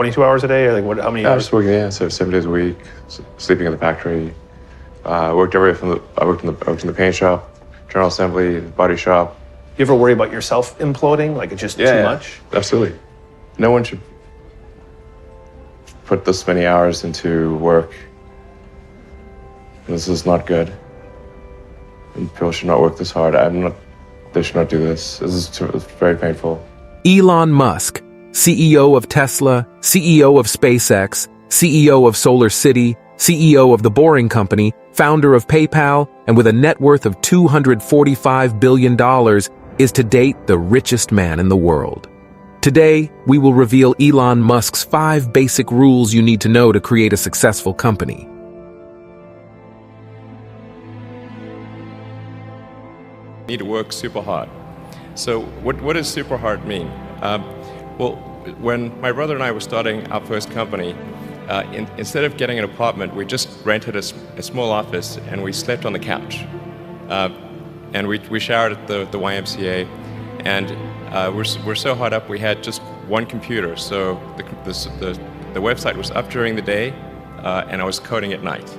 22 hours a day, or like what? How many I hours? was working, so 7 days a week, sleeping in the factory. I worked in the paint shop, general assembly, body shop. You ever worry about yourself imploding? Like it's just too much? Absolutely. No one should put this many hours into work. This is not good. And people should not work this hard. They should not do this. It's very painful. Elon Musk, CEO of Tesla, CEO of SpaceX, CEO of Solar City, CEO of The Boring Company, founder of PayPal, and with a net worth of $245 billion, is to date the richest man in the world. Today, we will reveal Elon Musk's 5 basic rules you need to know to create a successful company. Need to work super hard. So what does super hard mean? Well, when my brother and I were starting our first company, instead of getting an apartment, we just rented a small office and we slept on the couch. And we showered at the YMCA, and we're so hard up we had just one computer. So the website was up during the day, and I was coding at night,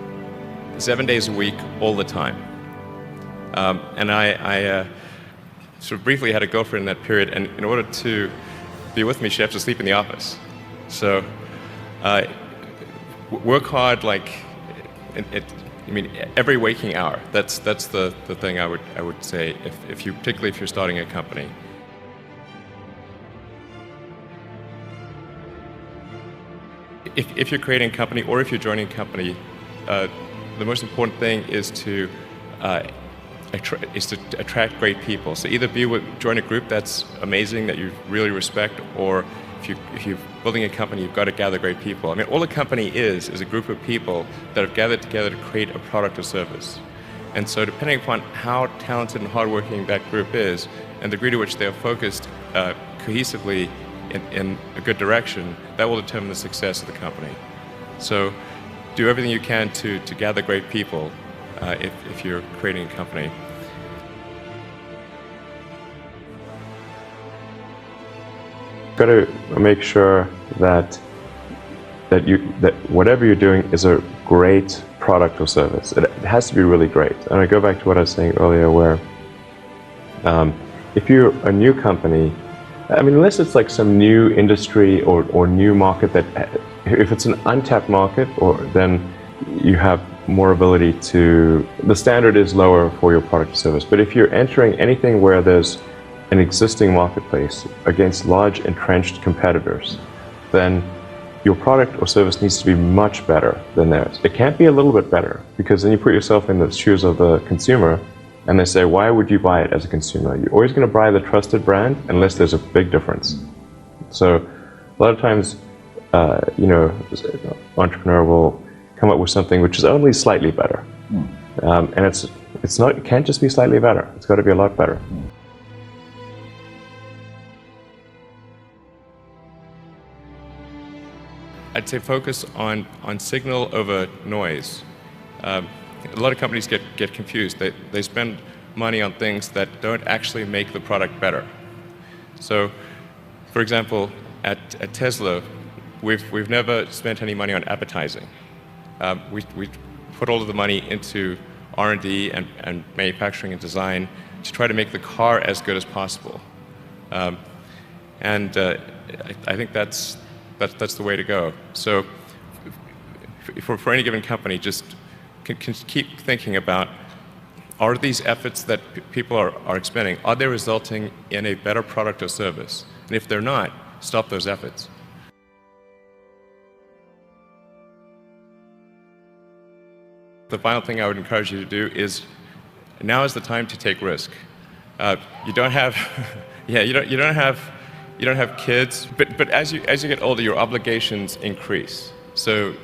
7 days a week, all the time. And I sort of briefly had a girlfriend in that period, and in order to be with me, she had to sleep in the office. So work hard, like every waking hour. That's the thing I would say particularly if you're starting a company. If you're creating a company or if you're joining a company, the most important thing is to attract great people. So either join a group that's amazing, that you really respect, or if you're building a company, you've got to gather great people. I mean, all a company is a group of people that have gathered together to create a product or service. And so depending upon how talented and hardworking that group is, and the degree to which they are focused cohesively in a good direction, that will determine the success of the company. So do everything you can to gather great people if you're creating a company. Got to make sure that whatever you're doing is a great product or service. It has to be really great. And I go back to what I was saying earlier, where if you're a new company, I mean, unless it's like some new industry or new market if it's an untapped market, then you have more ability the standard is lower for your product or service. But if you're entering anything where there's an existing marketplace against large entrenched competitors, then your product or service needs to be much better than theirs. It can't be a little bit better, because then you put yourself in the shoes of the consumer and they say, why would you buy it as a consumer? You're always going to buy the trusted brand unless there's a big difference. So a lot of times, entrepreneur will come up with something which is only slightly better. And it can't just be slightly better. It's got to be a lot better. I'd say focus on signal over noise. A lot of companies get confused. They spend money on things that don't actually make the product better. So, for example, at Tesla, we've never spent any money on advertising. We put all of the money into R&D and manufacturing and design to try to make the car as good as possible. And I think that's the way to go. So for any given company, just can keep thinking about, are these efforts that people are expending, are they resulting in a better product or service? And if they're not, stop those efforts. The final thing I would encourage you to do is, now is the time to take risk. You don't have, you don't have kids, but as you get older, your obligations increase. So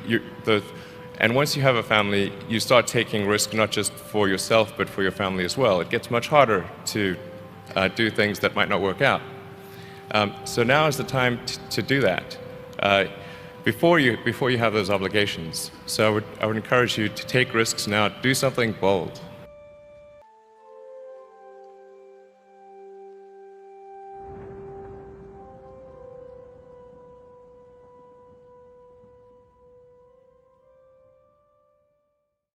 and once you have a family, you start taking risk not just for yourself, but for your family as well. It gets much harder to do things that might not work out. So now is the time to do that before you have those obligations. So I would encourage you to take risks now. Do something bold.